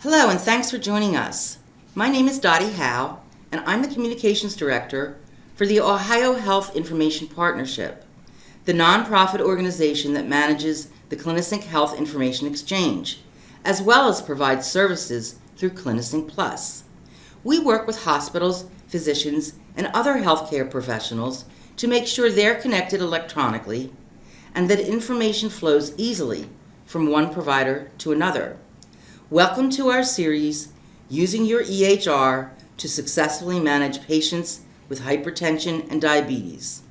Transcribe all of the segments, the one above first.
Hello, and thanks for joining us. My name is Dottie Howe, and I'm the Communications Director for the Ohio Health Information Partnership, the nonprofit organization that manages the CliniSync Health Information Exchange, as well as provides services through CliniSync Plus. We work with hospitals, physicians, and other healthcare professionals to make sure they're connected electronically and that information flows easily from one provider to another. Welcome to our series, Using Your EHR to Successfully Manage Patients with Hypertension and Diabetes.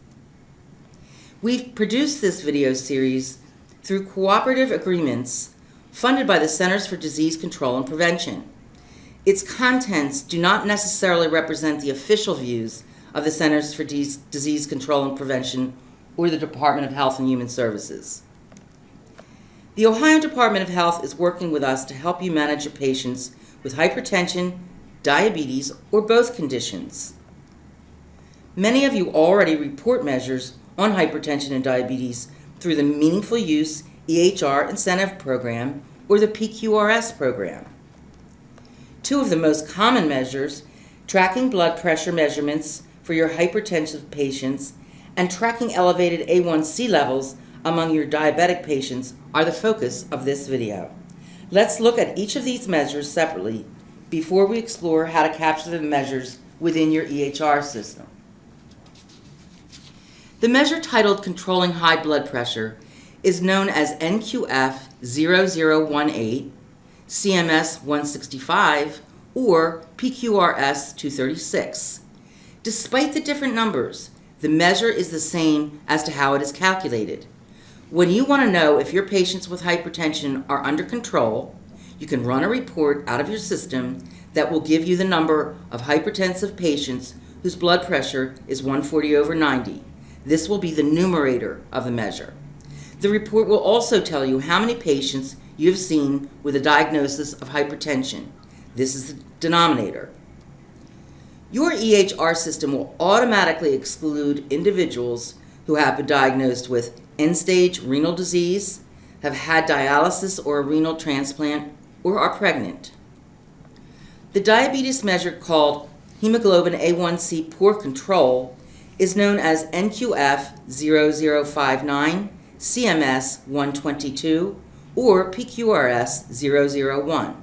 We've produced this video series through cooperative agreements funded by the Centers for Disease Control and Prevention. Its contents do not necessarily represent the official views of the Centers for Disease Control and Prevention or the Department of Health and Human Services. The Ohio Department of Health is working with us to help you manage your patients with hypertension, diabetes, or both conditions. Many of you already report measures on hypertension and diabetes through the Meaningful Use EHR Incentive Program or the PQRS program. Two of the most common measures, tracking blood pressure measurements for your hypertensive patients and tracking elevated A1C levels among your diabetic patients, are the focus of this video. Let's look at each of these measures separately before we explore how to capture the measures within your EHR system. The measure titled Controlling High Blood Pressure is known as NQF0018, CMS 165, or PQRS 236. Despite the different numbers, the measure is the same as to how it is calculated. When you want to know if your patients with hypertension are under control, you can run a report out of your system that will give you the number of hypertensive patients whose blood pressure is 140/90. This will be the numerator of the measure. The report will also tell you how many patients you have seen with a diagnosis of hypertension. This is the denominator. Your EHR system will automatically exclude individuals who have been diagnosed with end-stage renal disease, have had dialysis or a renal transplant, or are pregnant. The diabetes measure called hemoglobin A1C poor control is known as NQF0059, CMS 122, or PQRS 001.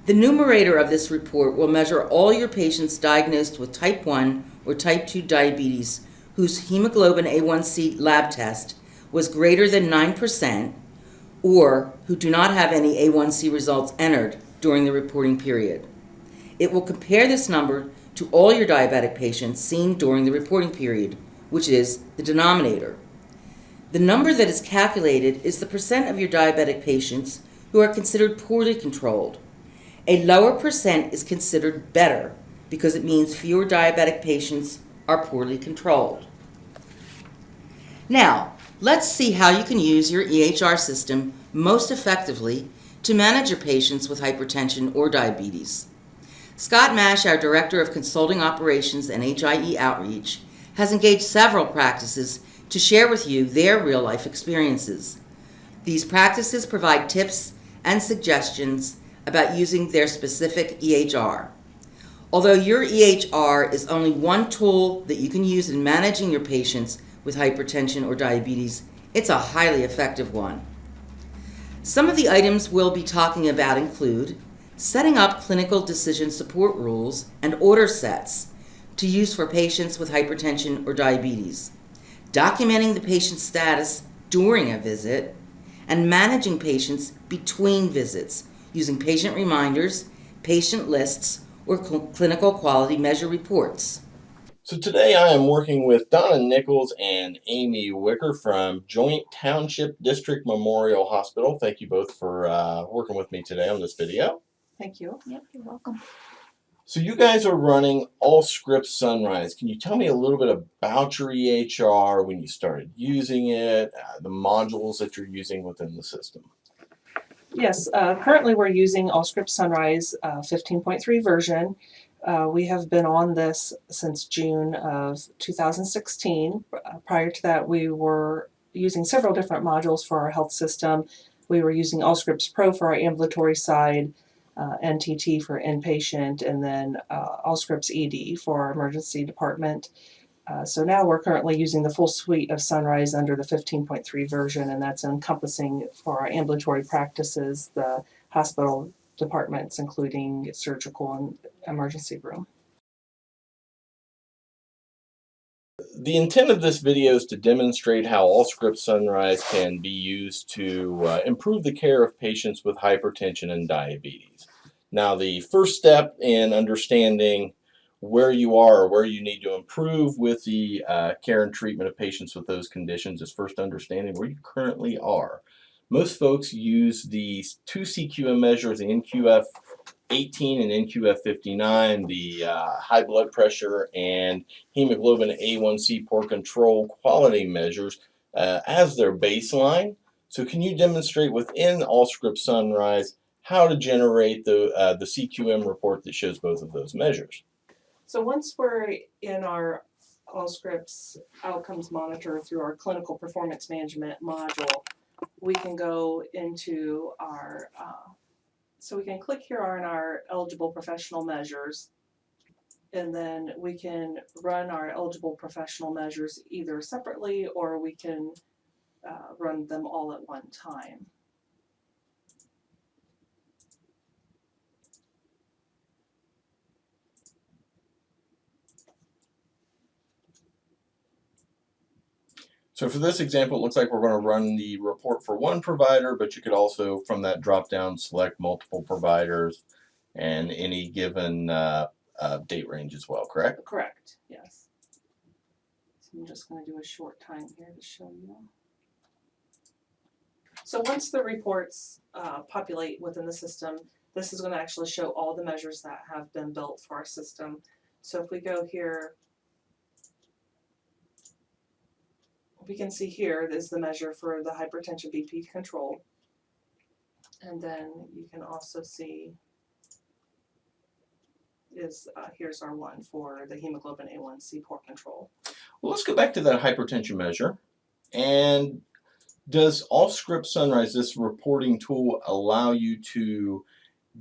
The numerator of this report will measure all your patients diagnosed with type 1 or type 2 diabetes whose hemoglobin A1C lab test was greater than 9% or who do not have any A1C results entered during the reporting period. It will compare this number to all your diabetic patients seen during the reporting period, which is the denominator. The number that is calculated is the percent of your diabetic patients who are considered poorly controlled. A lower percent is considered better because it means fewer diabetic patients are poorly controlled. Now, let's see how you can use your EHR system most effectively to manage your patients with hypertension or diabetes. Scott Mash, our Director of Consulting Operations and HIE Outreach, has engaged several practices to share with you their real-life experiences. These practices provide tips and suggestions about using their specific EHR. Although your EHR is only one tool that you can use in managing your patients with hypertension or diabetes, it's a highly effective one. Some of the items we'll be talking about include setting up clinical decision support rules and order sets to use for patients with hypertension or diabetes, documenting the patient's status during a visit, and managing patients between visits using patient reminders, patient lists, or clinical quality measure reports. So today I am working with Donna Nichols and Amy Wicker from Joint Township District Memorial Hospital. Thank you both for working with me today on this video. Thank you. Yep, you're welcome. So you guys are running Allscripts Sunrise. Can you tell me a little bit about your EHR, when you started using it, the modules that you're using within the system? Yes, currently we're using Allscripts Sunrise 15.3 version. We have been on this since June of 2016. Prior to that, we were using several different modules for our health system. we were using Allscripts Pro for our ambulatory side, NTT for inpatient, and then Allscripts ED for our emergency department. So now we're currently using the full suite of Sunrise under the 15.3 version, and that's encompassing for our ambulatory practices, the hospital departments, including surgical and emergency room. The intent of this video is to demonstrate how Allscripts Sunrise can be used to improve the care of patients with hypertension and diabetes. Now, the first step in understanding where you are or where you need to improve with the care and treatment of patients with those conditions is first understanding where you currently are. Most folks use the two CQM measures, the NQF 18 and NQF 59, the high blood pressure and hemoglobin A1C poor control quality measures as their baseline. So can you demonstrate within Allscripts Sunrise how to generate the CQM report that shows both of those measures? So once we're in our Allscripts Outcomes Monitor through our Clinical Performance Management module, we can go into our so we can click here on our eligible professional measures, and then we can run our eligible professional measures either separately or we can run them all at one time. So for this example, it looks like we're going to run the report for one provider, but you could also, from that drop-down, select multiple providers and any given date range as well, correct? Correct, yes. So I'm just going to do a short time here to show you. So once the reports populate within the system, this is going to actually show all the measures that have been built for our system. So if we go here, we can see here is the measure for the hypertension BP control. And then you can also see is here's our one for the hemoglobin A1C poor control. Well, let's go back to that hypertension measure. And does Allscripts Sunrise, this reporting tool, allow you to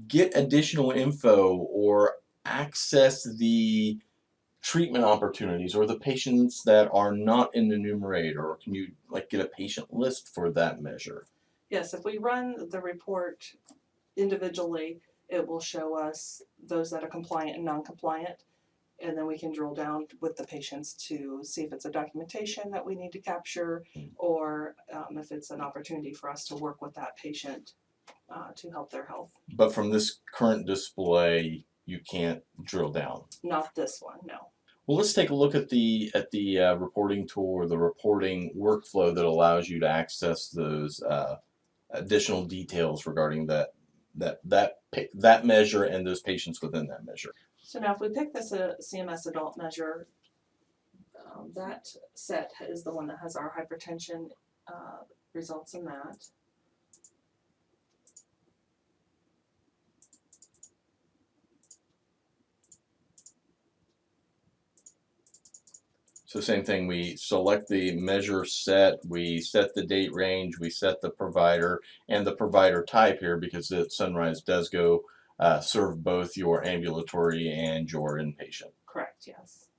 get additional info or access the treatment opportunities or the patients that are not in the numerator, or can you get a patient list for that measure? Yes, if we run the report individually, it will show us those that are compliant and non-compliant, and then we can drill down with the patients to see if it's a documentation that we need to capture or if it's an opportunity for us to work with that patient to help their health. But from this current display, you can't drill down. Not this one, no. Well, let's take a look at the reporting tool or the reporting workflow that allows you to access those additional details regarding that measure and those patients within that measure. So now if we pick this CMS adult measure, that set is the one that has our hypertension results in that. So same thing, we select the measure set, we set the date range, we set the provider and the provider type here because the Sunrise does go serve both your ambulatory and your inpatient. Correct, yes.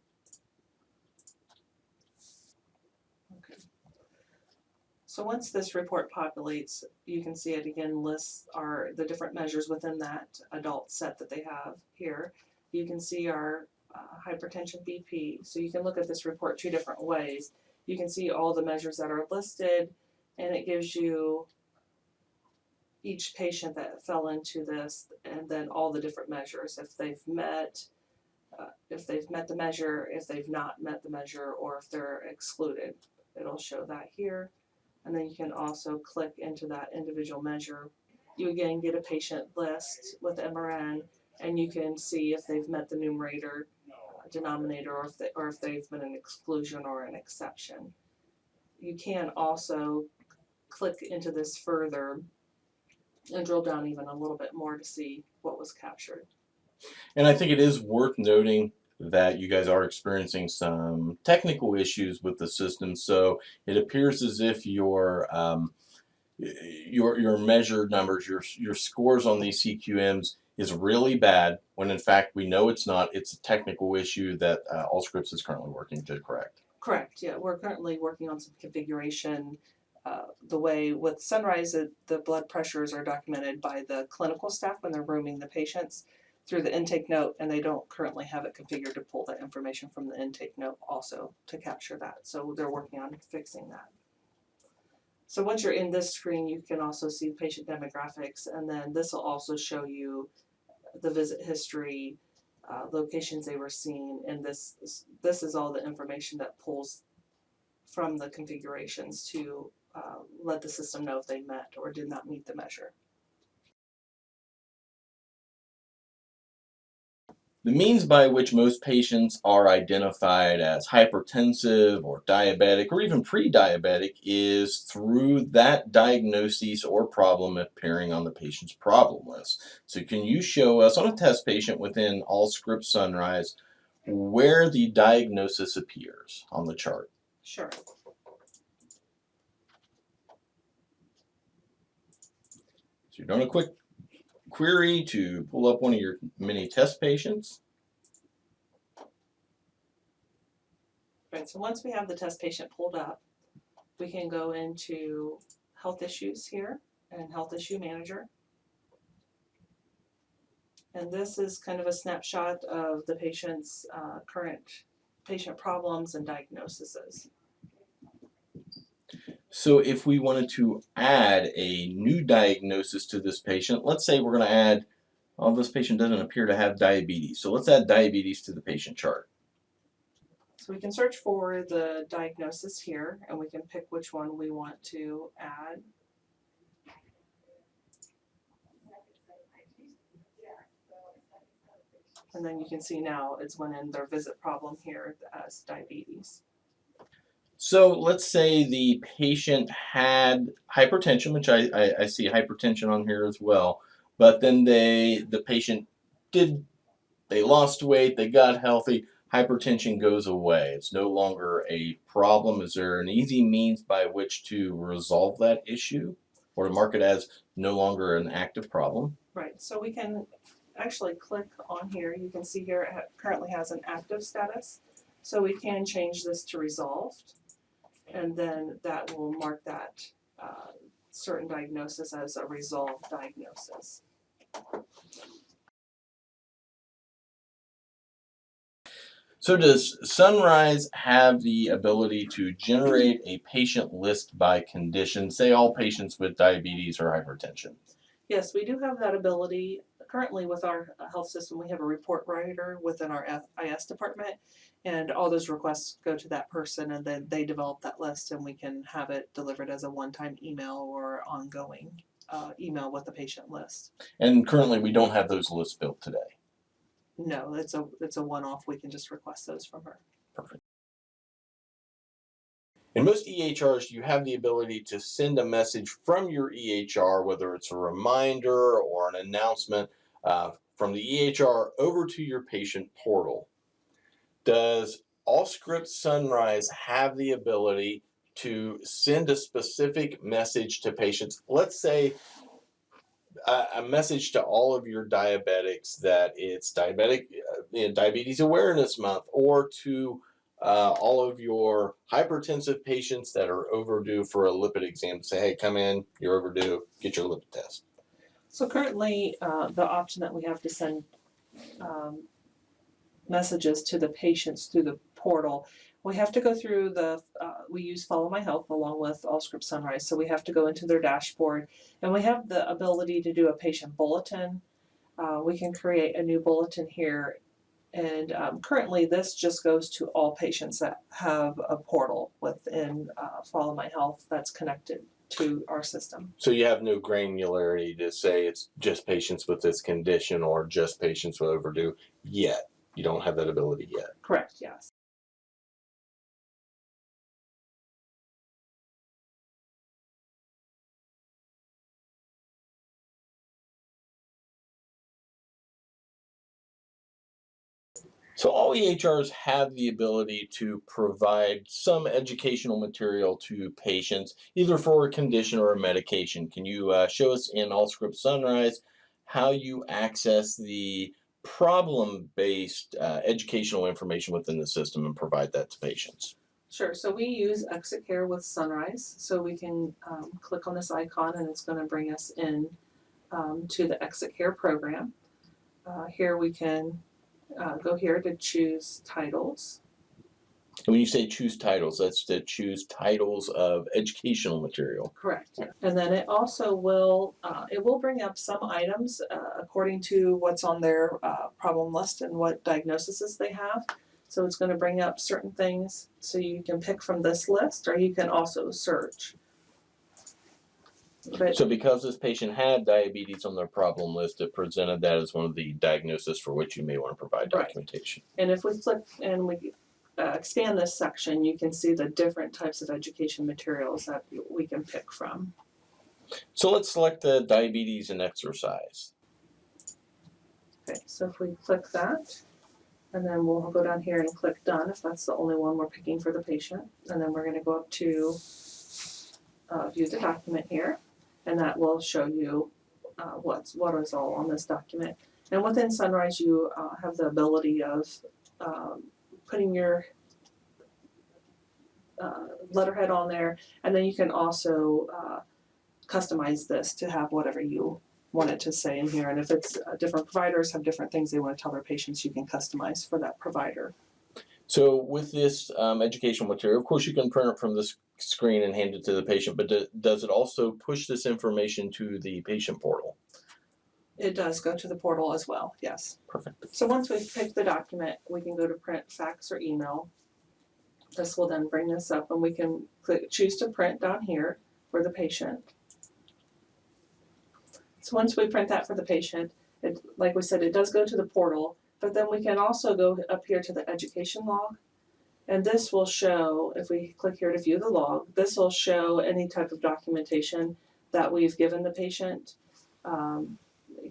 Okay. So once this report populates, you can see it again lists the different measures within that adult set that they have here. You can see our hypertension BP. So you can look at this report two different ways. You can see all the measures that are listed, and it gives you each patient that fell into this, and then all the different measures, if they've met the measure, if they've not met the measure, or if they're excluded. It'll show that here, and then you can also click into that individual measure. You again get a patient list with MRN, and you can see if they've met the numerator, denominator, or if they've been an exclusion or an exception. You can also click into this further and drill down even a little bit more to see what was captured. And I think it is worth noting that you guys are experiencing some technical issues with the system, so it appears as if your your measured numbers, your scores on these CQMs is really bad, when in fact we know it's not. It's a technical issue that Allscripts is currently working to correct. Correct, yeah, we're currently working on some configuration. The way with Sunrise, the blood pressures are documented by the clinical staff when they're rooming the patients through the intake note, and they don't currently have it configured to pull that information from the intake note also to capture that. So they're working on fixing that. So once you're in this screen, you can also see patient demographics, and then this will also show you the visit history, locations they were seen, and this is all the information that pulls from the configurations to let the system know if they met or did not meet the measure. The means by which most patients are identified as hypertensive or diabetic or even pre-diabetic is through that diagnosis or problem appearing on the patient's problem list. So can you show us on a test patient within Allscripts Sunrise where the diagnosis appears on the chart? Sure. So you're doing a quick query to pull up one of your many test patients. Right, so once we have the test patient pulled up, we can go into health issues here and health issue manager. And this is kind of a snapshot of the patient's current patient problems and diagnoses. So if we wanted to add a new diagnosis to this patient, let's say we're going to add, oh, this patient doesn't appear to have diabetes. So let's add diabetes to the patient chart. So we can search for the diagnosis here, and we can pick which one we want to add. And then you can see now it's went in their visit problem here as diabetes. So let's say the patient had hypertension, which I see hypertension on here as well, but then the patient they lost weight, they got healthy, hypertension goes away. It's no longer a problem. Is there an easy means by which to resolve that issue or to mark it as no longer an active problem? Right, so we can actually click on here. You can see here it currently has an active status. So we can change this to resolved, and then that will mark that certain diagnosis as a resolved diagnosis. So does Sunrise have the ability to generate a patient list by condition, say all patients with diabetes or hypertension? Yes, we do have that ability. Currently with our health system, we have a report writer within our FIS department, and all those requests go to that person, and then they develop that list, and we can have it delivered as a one-time email or ongoing email with the patient list. And currently we don't have those lists built today. No, it's a one-off. We can just request those from her. Perfect. In most EHRs, you have the ability to send a message from your EHR, whether it's a reminder or an announcement from the EHR over to your patient portal. Does Allscripts Sunrise have the ability to send a specific message to patients? Let's say a message to all of your diabetics that it's Diabetes Awareness Month, or to all of your hypertensive patients that are overdue for a lipid exam. Say, hey, come in, you're overdue, get your lipid test. So currently, the option that we have to send messages to the patients through the portal, we have to go through we use Follow My Health along with Allscripts Sunrise. So we have to go into their dashboard, and we have the ability to do a patient bulletin. We can create a new bulletin here, and currently this just goes to all patients that have a portal within Follow My Health that's connected to our system. So you have no granularity to say it's just patients with this condition or just patients with overdue yet. You don't have that ability yet. Correct, yes. So all EHRs have the ability to provide some educational material to patients, either for a condition or a medication. Can you show us in Allscripts Sunrise how you access the problem-based educational information within the system and provide that to patients? Sure, so we use Exit Care with Sunrise, so we can click on this icon and it's going to bring us in to the Exit Care program. Here we can go here to choose titles. And when you say choose titles, that's to choose titles of educational material. Correct. And then it also will, it will bring up some items according to what's on their problem list and what diagnoses they have. So it's going to bring up certain things, so you can pick from this list, or you can also search. But, So because this patient had diabetes on their problem list, it presented that as one of the diagnoses for which you may want to provide Right. documentation. and if we click and we expand this section, you can see the different types of education materials that we can pick from. So let's select the diabetes and exercise. Okay, so if we click that, and then we'll go down here and click done if that's the only one we're picking for the patient. And then we're going to go up to view the document here, and that will show you what is all on this document. And within Sunrise, you have the ability of putting your letterhead on there, and then you can also customize this to have whatever you want it to say in here. And if it's different providers have different things they want to tell their patients, you can customize for that provider. So with this educational material, of course you can print it from this screen and hand it to the patient, but does it also push this information to the patient portal? It does go to the portal as well, yes. Perfect. So once we've picked the document, we can go to print, fax, or email. This will then bring this up, and we can choose to print down here for the patient. So once we print that for the patient, like we said, it does go to the portal, but then we can also go up here to the education log, and this will show, if we click here to view the log, this will show any type of documentation that we've given the patient.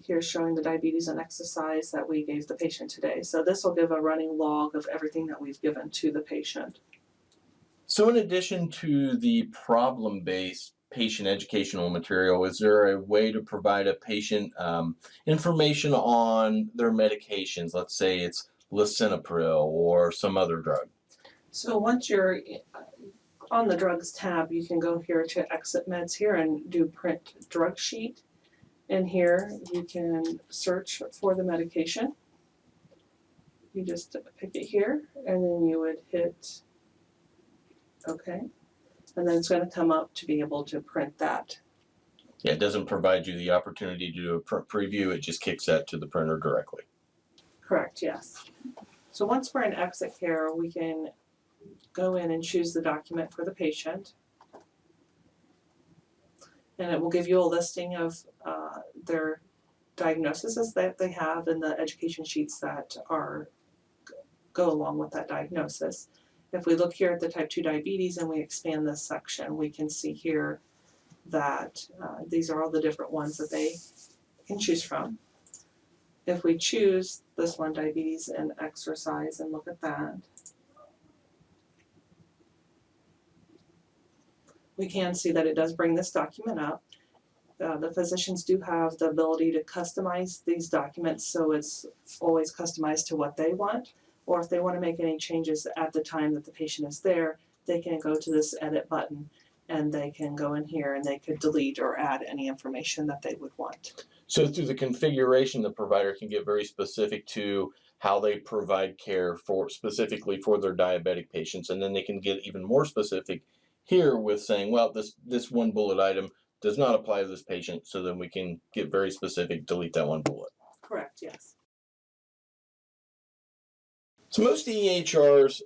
Here's showing the diabetes and exercise that we gave the patient today. So this will give a running log of everything that we've given to the patient. So in addition to the problem-based patient educational material, is there a way to provide a patient information on their medications? Let's say it's lisinopril or some other drug. So once you're on the drugs tab, you can go here to exit meds here and do print drug sheet. And here you can search for the medication. You just pick it here, and then you would hit OK. And then it's going to come up to be able to print that. Yeah, it doesn't provide you the opportunity to do a print preview. It just kicks that to the printer directly. Correct, yes. So once we're in Exit Care, we can go in and choose the document for the patient. And it will give you a listing of their diagnoses that they have and the education sheets that go along with that diagnosis. If we look here at the type 2 diabetes and we expand this section, we can see here that these are all the different ones that they can choose from. If we choose this one, diabetes and exercise, and look at that, we can see that it does bring this document up. The physicians do have the ability to customize these documents, so it's always customized to what they want. Or if they want to make any changes at the time that the patient is there, they can go to this edit button and they can go in here and they could delete or add any information that they would want. So through the configuration, the provider can get very specific to how they provide care specifically for their diabetic patients, and then they can get even more specific here with saying, well, this one bullet item does not apply to this patient, so then we can get very specific, delete that one bullet. Correct, yes. So most EHRs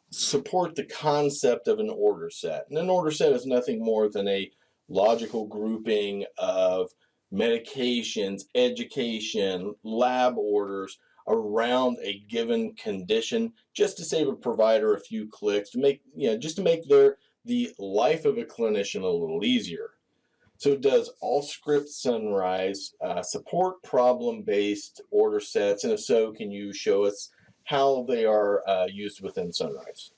support the concept of an order set. And an order set is nothing more than a logical grouping of medications, education, lab orders around a given condition, just to save a provider a few clicks, to make the life of a clinician a little easier. So does Allscripts Sunrise support problem-based order sets? And if so, can you show us how they are used within Sunrise.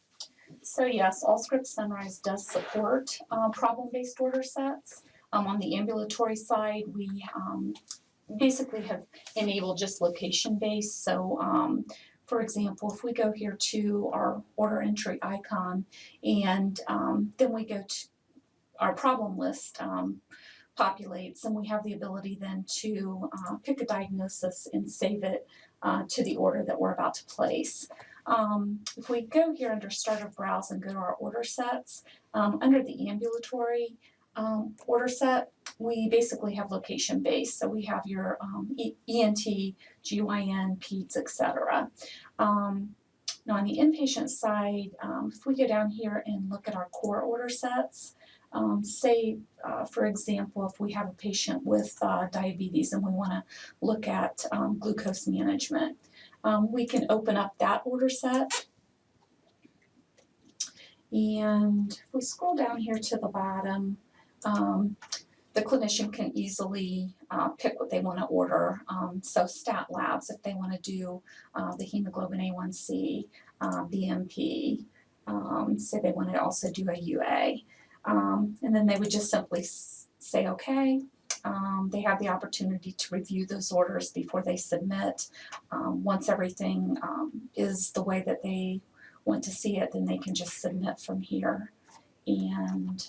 So yes, Allscripts Sunrise does support problem-based order sets. On the ambulatory side, we basically have enabled just location-based. So for example, if we go here to our order entry icon and then we go to our problem list populates, and we have the ability then to pick a diagnosis and save it to the order that we're about to place. If we go here under Start a Browse and go to our order sets, under the ambulatory order set, we basically have location-based. So we have your ENT, GYN, PEDS, etc. Now on the inpatient side, if we go down here and look at our core order sets, say, for example, if we have a patient with diabetes and we want to look at glucose management, we can open up that order set. And if we scroll down here to the bottom, the clinician can easily pick what they want to order. So stat labs, if they want to do the hemoglobin A1C, BMP, say they want to also do a UA. And then they would just simply say, okay. They have the opportunity to review those orders before they submit. Once everything is the way that they want to see it, then they can just submit from here and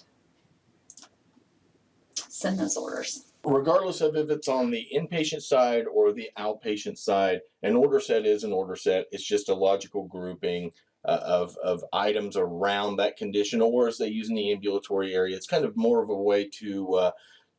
send those orders. Regardless of if it's on the inpatient side or the outpatient side, an order set is an order set. It's just a logical grouping of items around that condition, or as they use in the ambulatory area, it's kind of more of a way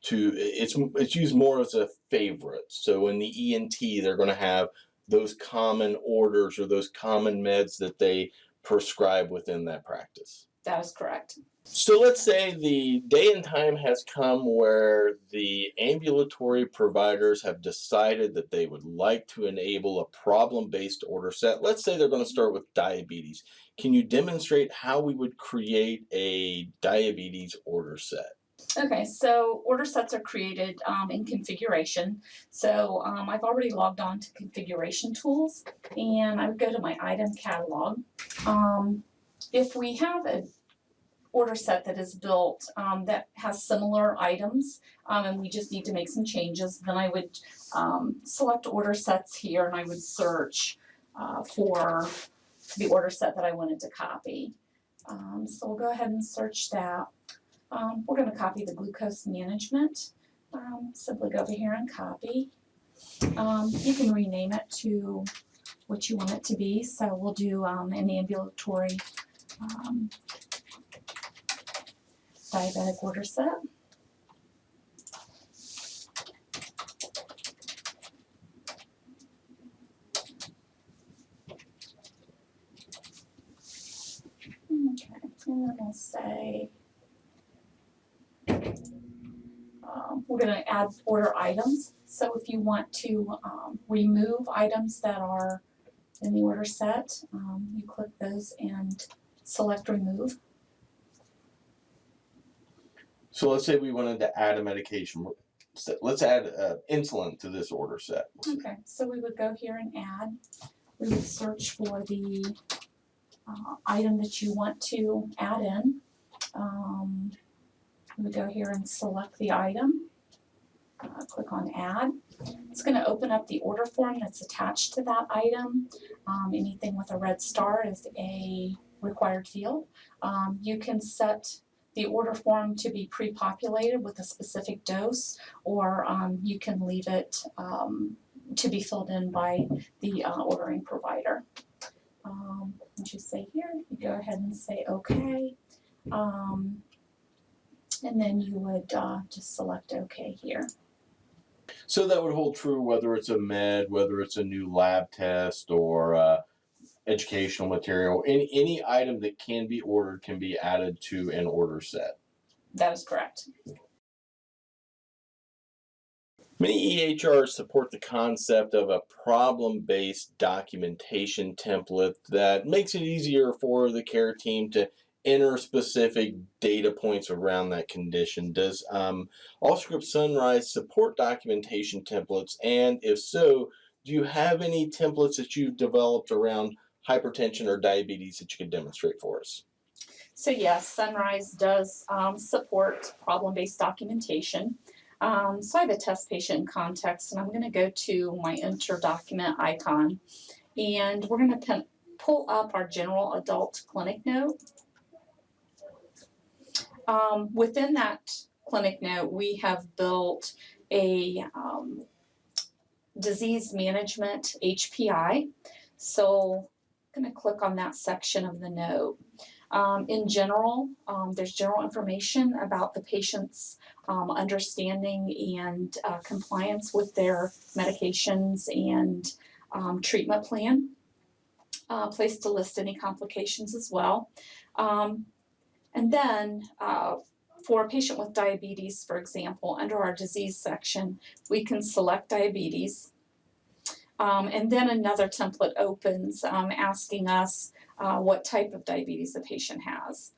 it's used more as a favorite. So in the ENT, they're going to have those common orders or those common meds that they prescribe within that practice. That is correct. So let's say the day and time has come where the ambulatory providers have decided that they would like to enable a problem-based order set. Let's say they're going to start with diabetes. Can you demonstrate how we would create a diabetes order set? Okay, so order sets are created in configuration. So I've already logged on to configuration tools, and I would go to my item catalog. If we have an order set that is built that has similar items and we just need to make some changes, then I would select order sets here and I would search for the order set that I wanted to copy. So we'll go ahead and search that. We're going to copy the glucose management. Simply go over here and copy. You can rename it to what you want it to be. So we'll do an ambulatory diabetic order set. Okay, and then we'll say we're going to add order items. So if you want to remove items that are in the order set, you click those and select remove. So let's say we wanted to add a medication. Let's add insulin to this order set. Okay, so we would go here and add. We would search for the item that you want to add in. We go here and select the item. Click on add. It's going to open up the order form that's attached to that item. Anything with a red star is a required field. You can set the order form to be pre-populated with a specific dose, or you can leave it to be filled in by the ordering provider. Once you say here, you go ahead and say OK. And then you would just select OK here. So that would hold true whether it's a med, whether it's a new lab test, or educational material. Any item that can be ordered can be added to an order set. That is correct. Many EHRs support the concept of a problem-based documentation template that makes it easier for the care team to enter specific data points around that condition. Does Allscripts Sunrise support documentation templates? And if so, do you have any templates that you've developed around hypertension or diabetes that you could demonstrate for us? So yes, Sunrise does support problem-based documentation. So I have a test patient context, and I'm going to go to my enter document icon, and we're going to pull up our general adult clinic note. Within that clinic note, we have built a disease management HPI. So I'm going to click on that section of the note. In general, there's general information about the patient's understanding and compliance with their medications and treatment plan. Place to list any complications as well. And then for a patient with diabetes, for example, under our disease section, we can select diabetes. And then another template opens asking us what type of diabetes the patient has.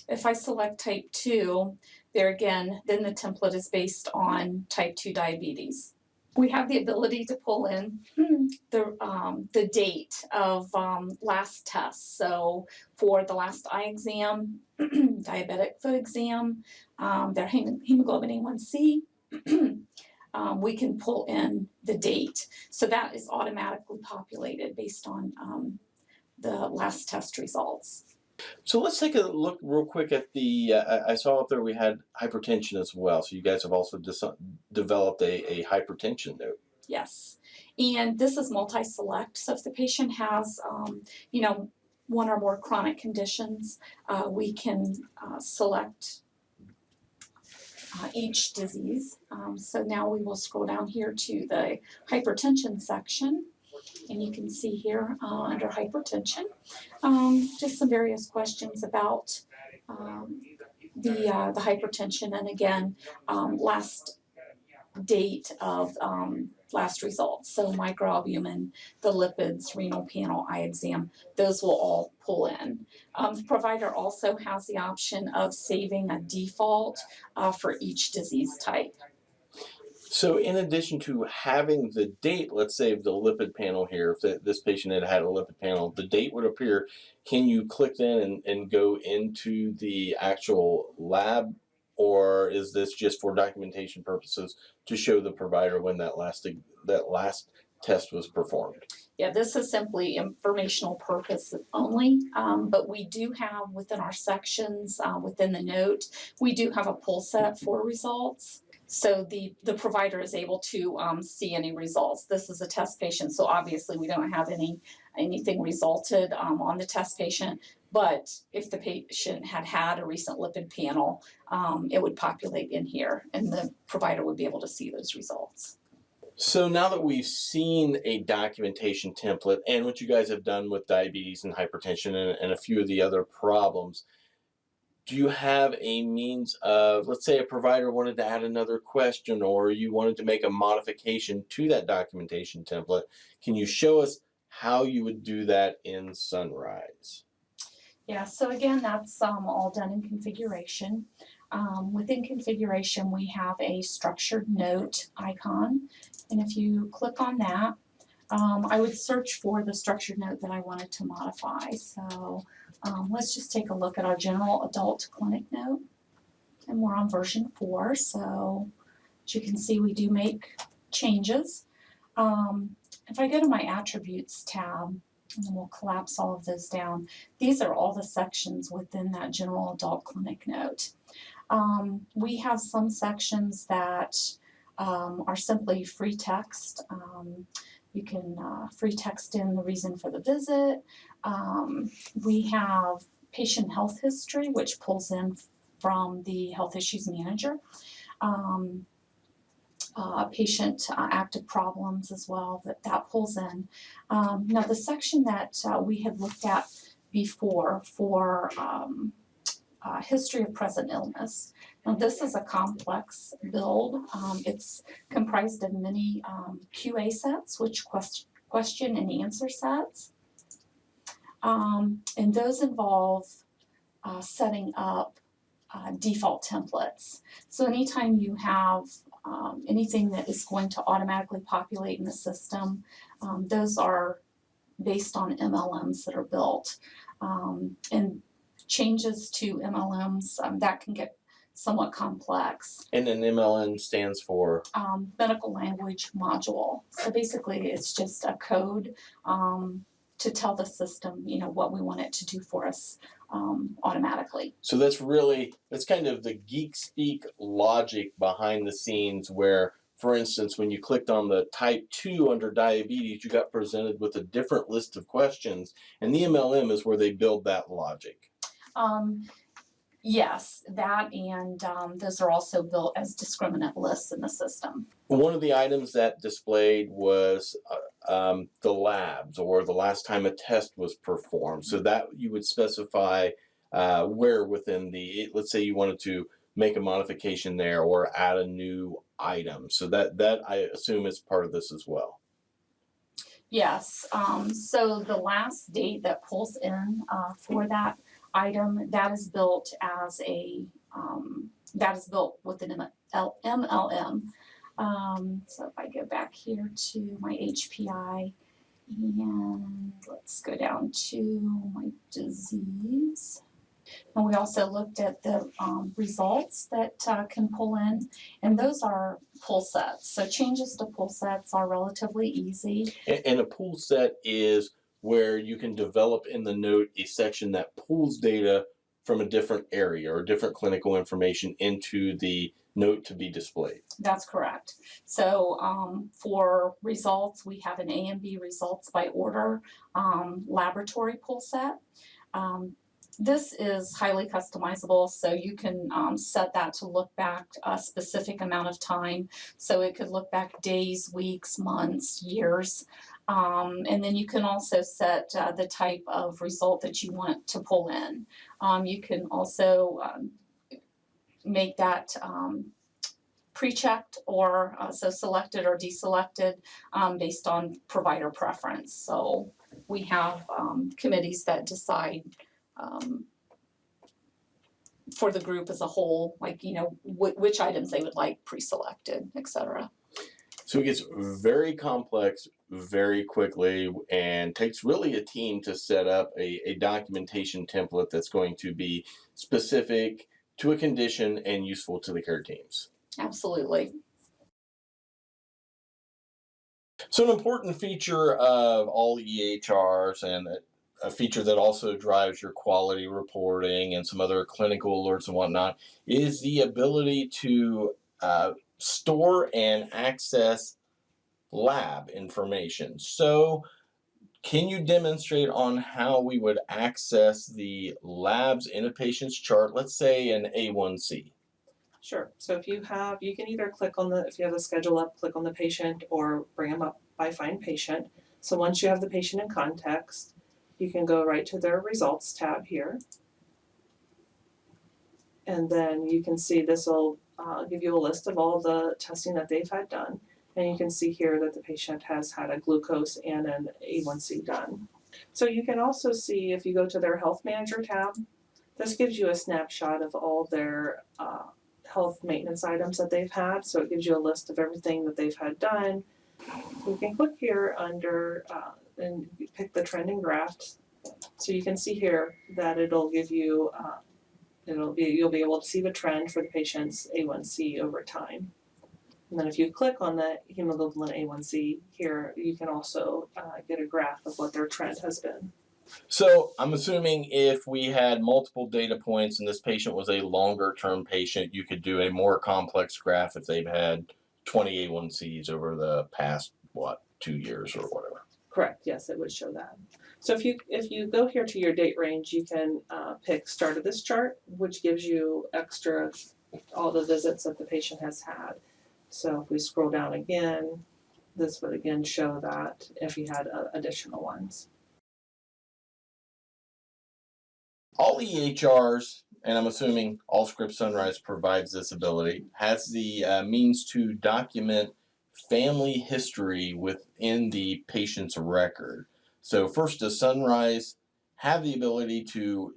If I select type 2, there again, then the template is based on type 2 diabetes. We have the ability to pull in the date of last tests. So for the last eye exam, diabetic foot exam, their hemoglobin A1C, we can pull in the date. So that is automatically populated based on the last test results. So let's take a look real quick at the, I saw up there we had hypertension as well. So you guys have also developed a hypertension note. Yes, and this is multi-select. So if the patient has, one or more chronic conditions, we can select each disease. So now we will scroll down here to the hypertension section. And you can see here under hypertension, just some various questions about the hypertension, and again, last date of last results. So microalbumin, the lipids, renal panel, eye exam, those will all pull in. The provider also has the option of saving a default for each disease type. So in addition to having the date, let's say the lipid panel here, if this patient had a lipid panel, the date would appear. Can you click then and go into the actual lab, or is this just for documentation purposes to show the provider when that last test was performed? Yeah, this is simply informational purpose only, but we do have within our sections, within the note, we do have a pull set for results. So the provider is able to see any results. This is a test patient, so obviously we don't have anything resulted on the test patient, but if the patient had a recent lipid panel, it would populate in here, and the provider would be able to see those results. So now that we've seen a documentation template and what you guys have done with diabetes and hypertension and a few of the other problems, do you have a means of, let's say a provider wanted to add another question or you wanted to make a modification to that documentation template, can you show us how you would do that in Sunrise? Yeah, so again, that's all done in configuration. Within configuration, we have a structured note icon, and if you click on that, I would search for the structured note that I wanted to modify. So let's just take a look at our general adult clinic note, and we're on version 4. So as you can see, we do make changes. If I go to my attributes tab, and then we'll collapse all of those down, these are all the sections within that general adult clinic note. We have some sections that are simply free text. You can free text in the reason for the visit. We have patient health history, which pulls in from the health issues manager. Patient active problems as well, that pulls in. Now the section that we had looked at before for history of present illness. Now this is a complex build. It's comprised of many QA sets, which question and answer sets. And those involve setting up default templates. So anytime you have anything that is going to automatically populate in the system, those are based on MLMs that are built. And changes to MLMs, that can get somewhat complex. And an MLM stands for? Medical language module. So basically it's just a code to tell the system, what we want it to do for us automatically. So that's kind of the geek speak logic behind the scenes where, for instance, when you clicked on the type 2 under diabetes, you got presented with a different list of questions, and the MLM is where they build that logic. Yes, that and those are also built as discriminant lists in the system. One of the items that displayed was the labs, or the last time a test was performed. So that you would specify where within let's say you wanted to make a modification there or add a new item. So that I assume is part of this as well. Yes, so the last date that pulls in for that item, that is built as that is built with an MLM. So if I go back here to my HPI, and let's go down to my disease. And we also looked at the results that can pull in, and those are pull sets. So changes to pull sets are relatively easy. And a pull set is where you can develop in the note a section that pulls data from a different area or different clinical information into the note to be displayed. That's correct. So for results, we have an A and B results by order laboratory pull set. This is highly customizable, so you can set that to look back a specific amount of time. So it could look back days, weeks, months, years. And then you can also set the type of result that you want to pull in. You can also make that pre-checked or so selected or deselected based on provider preference. So we have committees that decide for the group as a whole, like, which items they would like pre-selected, et cetera. So it gets very complex very quickly and takes really a team to set up a documentation template that's going to be specific to a condition and useful to the care teams. Absolutely. So an important feature of all EHRs, and a feature that also drives your quality reporting and some other clinical alerts and whatnot, is the ability to store and access lab information. So can you demonstrate on how we would access the labs in a patient's chart, let's say an A1C? Sure. So if you can either click on if you have the schedule up, click on the patient, or bring them up by Find Patient. So once you have the patient in context, you can go right to their results tab here. And then you can see this will give you a list of all the testing that they've had done. And you can see here that the patient has had a glucose and an A1C done. So you can also see, if you go to their Health Manager tab, this gives you a snapshot of all their health maintenance items that they've had. So it gives you a list of everything that they've had done. So you can click here under and pick the trending graph. So you can see here that it'll give you you'll be able to see the trend for the patient's A1C over time. And then if you click on the hemoglobin A1C here, you can also get a graph of what their trend has been. So I'm assuming if we had multiple data points and this patient was a longer term patient, you could do a more complex graph if they've had 20 A1Cs over the past, 2 years or whatever. Correct, yes, it would show that. So if you go here to your date range, you can pick start of this chart, which gives you extra all the visits that the patient has had. So if we scroll down again, this would again show that if you had additional ones. All EHRs, and I'm assuming Allscripts Sunrise provides this ability, has the means to document family history within the patient's record. So first, does Sunrise have the ability to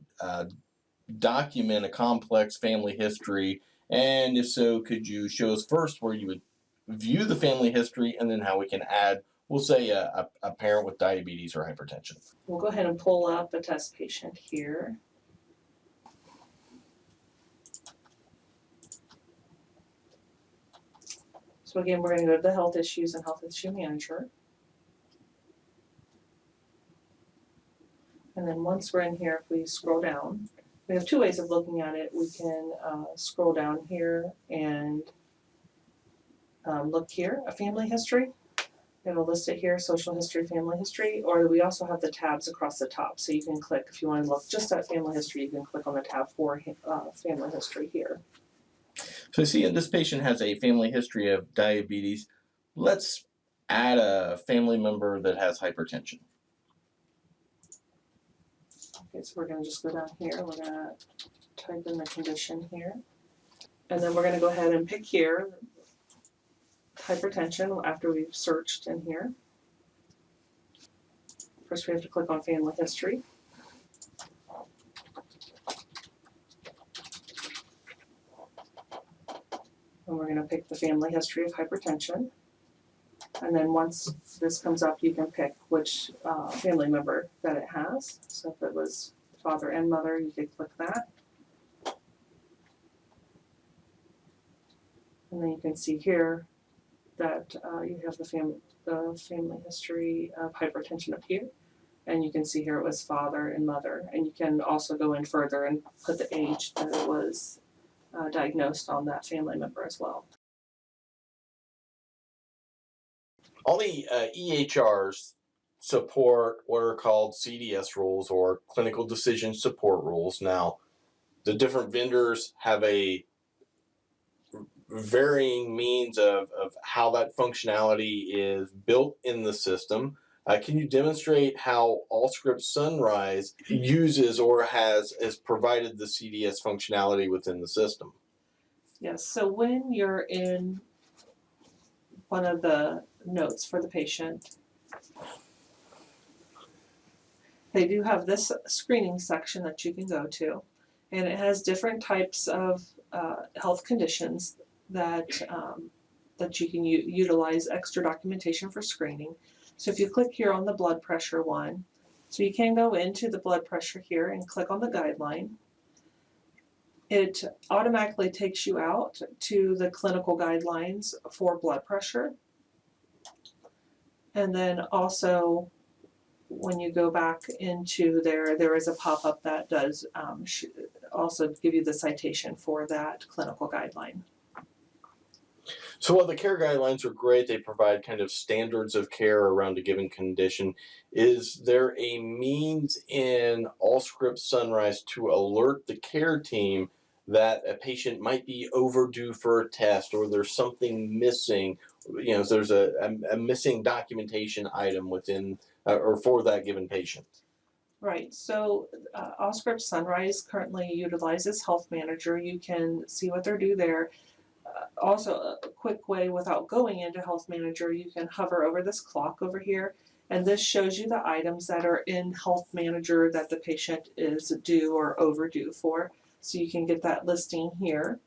document a complex family history And if so, could you show us first where you would view the family history and then how we can add, we'll say, a parent with diabetes or hypertension? We'll go ahead and pull up a test patient here. So again, we're going to go to the Health Issues and Health Issue Manager. And then once we're in here, if we scroll down, we have two ways of looking at it. We can scroll down here and look here, a family history. It'll list it here, social history, family history, or we also have the tabs across the top. So you can click, if you want to look just at family history, you can click on the tab for family history here. So see, this patient has a family history of diabetes. Let's add a family member that has hypertension. Okay, so we're going to just go down here. We're going to type in the condition here. And then we're going to go ahead and pick here, hypertension, after we've searched in here. First we have to click on family history. And we're going to pick the family history of hypertension. And then once this comes up, you can pick which family member that it has. So if it was father and mother, you could click that. And then you can see here that you have the family history of hypertension up here. And you can see here it was father and mother. And you can also go in further and put the age that it was diagnosed on that family member as well. All the EHRs support what are called CDS rules or clinical decision support rules. Now, the different vendors have a varying means of how that functionality is built in the system. Can you demonstrate how Allscripts Sunrise uses or has provided the CDS functionality within the system? Yes, so when you're in one of the notes for the patient, they do have this screening section that you can go to, and it has different types of health conditions that that you can utilize extra documentation for screening. So if you click here on the blood pressure one, so you can go into the blood pressure here and click on the guideline. It automatically takes you out to the clinical guidelines for blood pressure. And then also, when you go back into there is a pop-up that does also give you the citation for that clinical guideline. So while the care guidelines are great, they provide kind of standards of care around a given condition. Is there a means in Allscripts Sunrise to alert the care team that a patient might be overdue for a test, or there's something missing? You know, there's a missing documentation item within or for that given patient. Right, so Allscripts Sunrise currently utilizes Health Manager. You can see what they're due there. Also, a quick way without going into Health Manager, you can hover over this clock over here, and this shows you the items that are in Health Manager that the patient is due or overdue for. So you can get that listing here,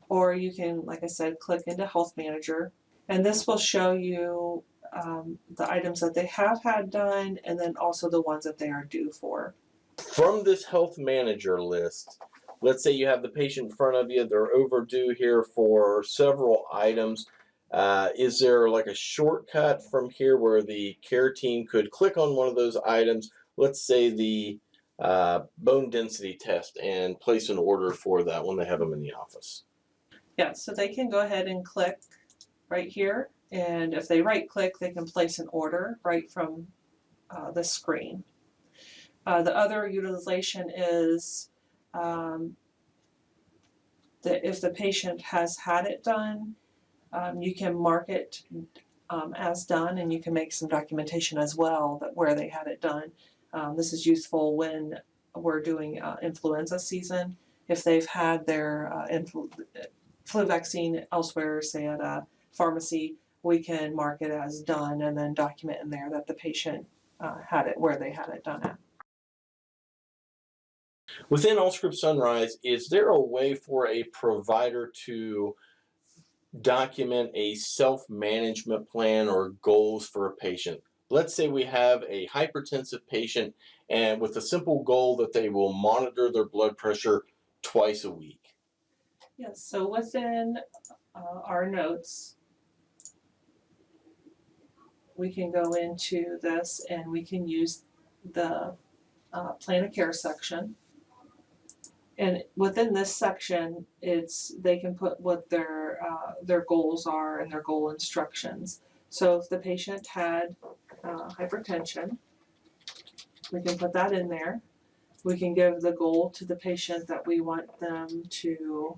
or you can, like I said, click into Health Manager, and this will show you the items that they have had done, and then also the ones that they are due for. From this Health Manager list, let's say you have the patient in front of you, they're overdue here for several items. Is there like a shortcut from here where the care team could click on one of those items, let's say the bone density test, and place an order for that when they have them in the office? Yeah, so they can go ahead and click right here, and if they right click, they can place an order right from the screen. The other utilization is that if the patient has had it done, you can mark it as done, and you can make some documentation as well that where they had it done. This is useful when we're doing influenza season. If they've had their flu vaccine elsewhere, say at a pharmacy, we can mark it as done and then document in there that the patient had it where they had it done at. Within Allscripts Sunrise, is there a way for a provider to document a self-management plan or goals for a patient? Let's say we have a hypertensive patient and with a simple goal that they will monitor their blood pressure twice a week. Yes, so within our notes, we can go into this and we can use the plan of care section. And within this section, they can put what their goals are and their goal instructions. So if the patient had hypertension, we can put that in there. We can give the goal to the patient that we want them to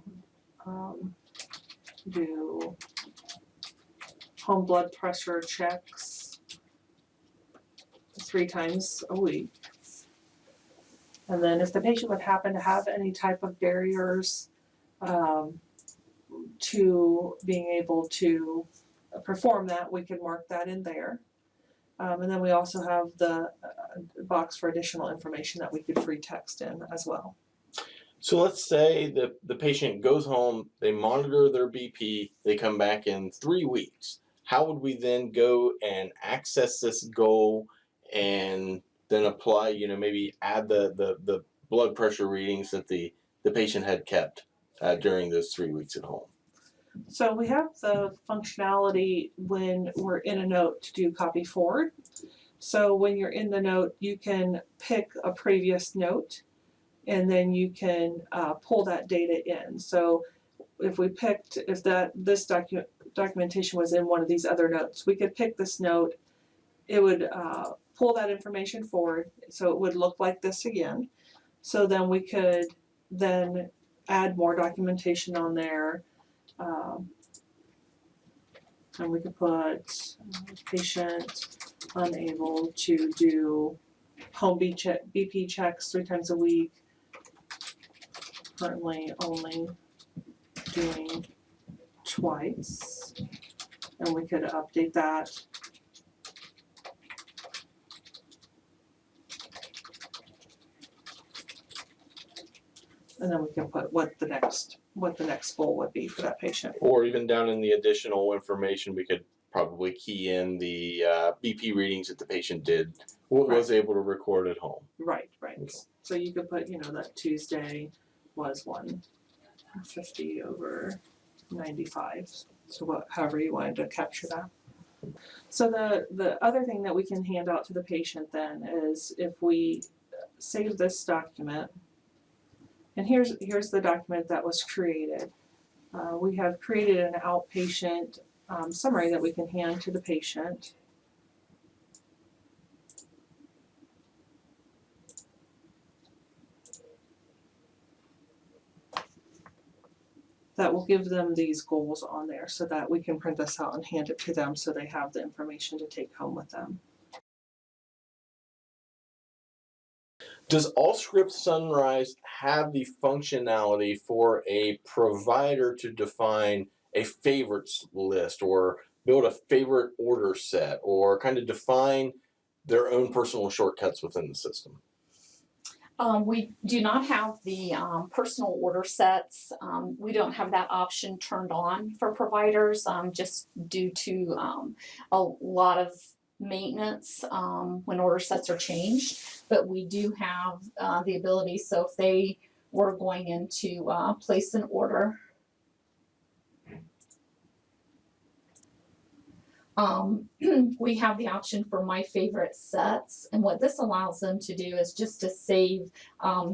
do home blood pressure checks 3 times a week. And then if the patient would happen to have any type of barriers to being able to perform that, we can mark that in there. And then we also have the box for additional information that we could free text in as well. So let's say the patient goes home, they monitor their BP, they come back in 3 weeks. How would we then go and access this goal and then apply, maybe add the blood pressure readings that the patient had kept during those 3 weeks at home? So we have the functionality when we're in a note to do copy forward. So when you're in the note, you can pick a previous note and then you can pull that data in. So if this documentation was in one of these other notes, we could pick this note. It would pull that information forward, so it would look like this again. So then we could then add more documentation on there. And we could put patient unable to do home BP checks 3 times a week, currently only doing twice, and we could update that. And then we can put what the next goal would be for that patient. Or even down in the additional information, we could probably key in the BP readings that the patient did, was able to record at home. Right. Okay. So you could put, that Tuesday was 150/95. So however you wanted to capture that. So the other thing that we can hand out to the patient then is if we save this document. And here's the document that was created. We have created an outpatient summary that we can hand to the patient. That will give them these goals on there so that we can print this out and hand it to them so they have the information to take home with them. Does Allscripts Sunrise have the functionality for a provider to define a favorites list or build a favorite order set or kind of define their own personal shortcuts within the system? We do not have the personal order sets. We don't have that option turned on for providers just due to a lot of maintenance when order sets are changed. But we do have the ability, so if they were going in to place an order, we have the option for my favorite sets, and what this allows them to do is just to save,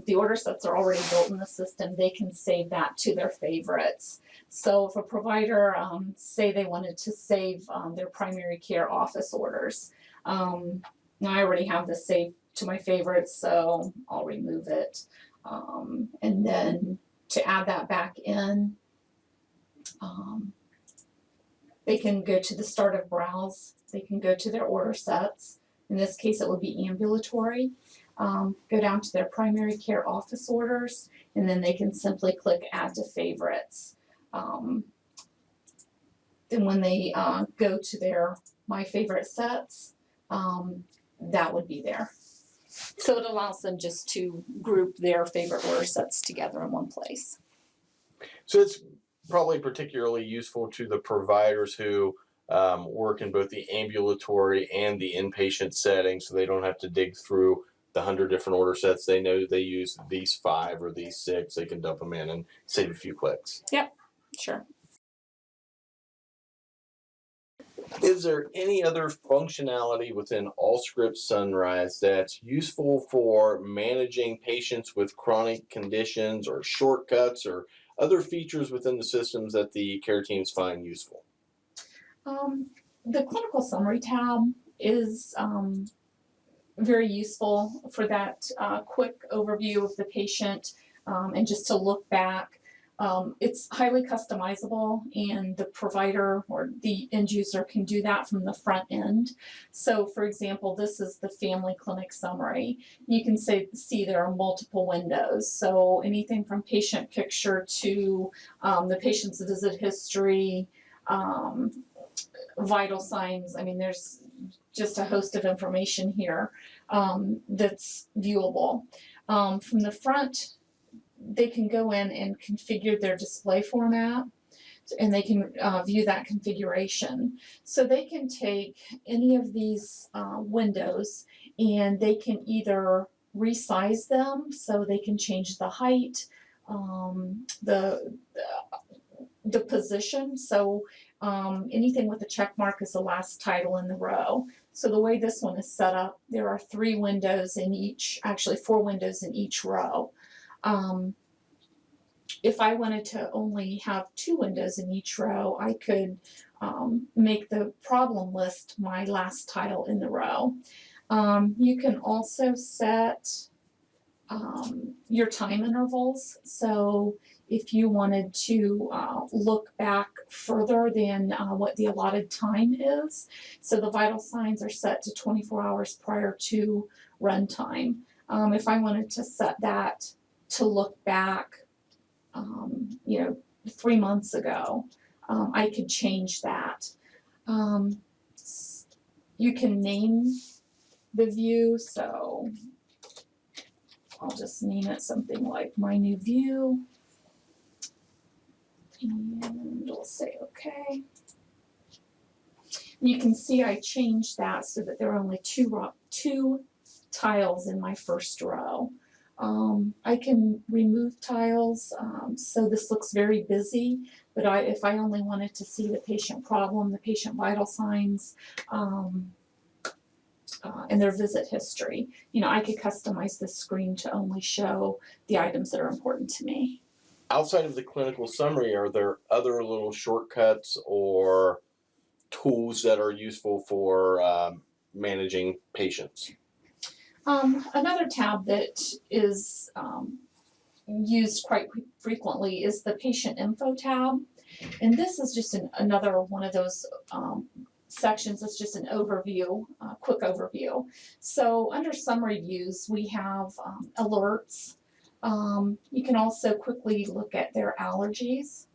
the order sets are already built in the system, they can save that to their favorites. So if a provider, say they wanted to save their primary care office orders, now I already have this saved to my favorites, so I'll remove it. And then to add that back in, they can go to the start of browse, they can go to their order sets. In this case, it would be ambulatory. Go down to their primary care office orders, and then they can simply click add to favorites. Then when they go to their my favorite sets, that would be there. So it allows them just to group their favorite order sets together in one place. So it's probably particularly useful to the providers who work in both the ambulatory and the inpatient setting, so they don't have to dig through the 100 different order sets. They know they use these 5 or these 6. They can dump them in and save a few clicks. Yep, sure. Is there any other functionality within Allscripts Sunrise that's useful for managing patients with chronic conditions, or shortcuts, or other features within the systems that the care teams find useful? The clinical summary tab is very useful for that quick overview of the patient and just to look back. It's highly customizable, and the provider or the end user can do that from the front end. So, for example, this is the family clinic summary. You can see there are multiple windows. So anything from patient picture to the patient's visit history, vital signs. I mean, there's just a host of information here that's viewable. From the front, they can go in and configure their display format, and they can view that configuration. So they can take any of these windows, and they can either resize them, so they can change the height, the position. So anything with a check mark is the last title in the row. So the way this one is set up, there are 3 windows in each, actually 4 windows in each row. If I wanted to only have 2 windows in each row, I could make the problem list my last title in the row. You can also set your time intervals. So if you wanted to look back further than what the allotted time is, so the vital signs are set to 24 hours prior to run time. If I wanted to set that to look back 3 months ago, I could change that. You can name the view, so I'll just name it something like My New View, and we'll say okay. You can see I changed that so that there are only 2 tiles in my first row. I can remove tiles, so this looks very busy, but if I only wanted to see the patient problem, the patient vital signs, and their visit history, I could customize this screen to only show the items that are important to me. Outside of the clinical summary, are there other little shortcuts or tools that are useful for managing patients? Another tab that is used quite frequently is the patient info tab. And this is just another one of those sections that's just an overview, quick overview. So under summary views, we have alerts. You can also quickly look at their allergies.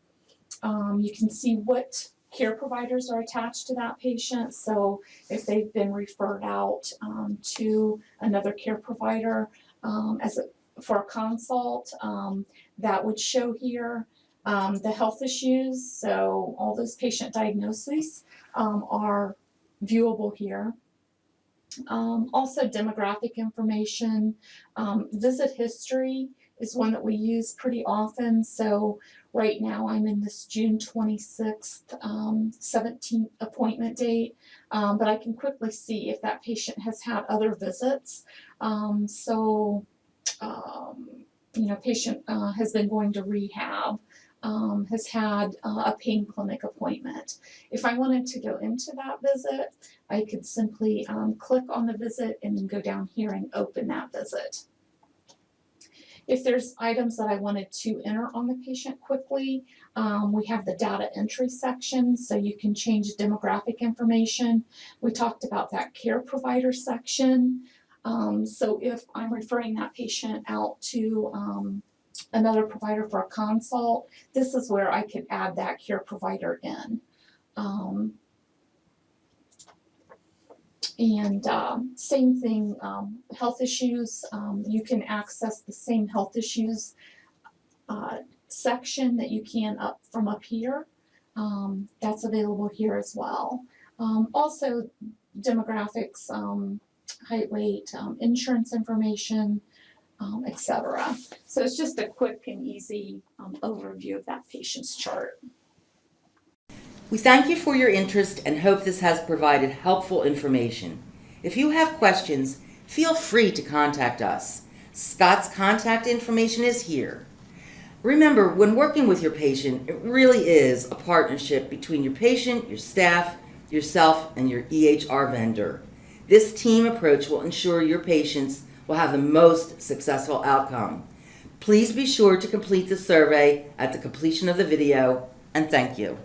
You can see what care providers are attached to that patient. So if they've been referred out to another care provider for a consult, that would show here. The health issues, so all those patient diagnoses are viewable here. Also demographic information, visit history is one that we use pretty often. So right now I'm in this June 26th, 17th appointment date, but I can quickly see if that patient has had other visits. Patient has been going to rehab, has had a pain clinic appointment. If I wanted to go into that visit, I could simply click on the visit and then go down here and open that visit. If there's items that I wanted to enter on the patient quickly, we have the data entry section, so you can change demographic information. We talked about that care provider section. So if I'm referring that patient out to another provider for a consult, this is where I could add that care provider in. And same thing, health issues, you can access the same health issues section that you can from up here. That's available here as well. Also demographics, height, weight, insurance information, etc. So it's just a quick and easy overview of that patient's chart. We thank you for your interest and hope this has provided helpful information. If you have questions, feel free to contact us. Scott's contact information is here. Remember, when working with your patient, it really is a partnership between your patient, your staff, yourself, and your EHR vendor. This team approach will ensure your patients will have the most successful outcome. Please be sure to complete the survey at the completion of the video, and thank you.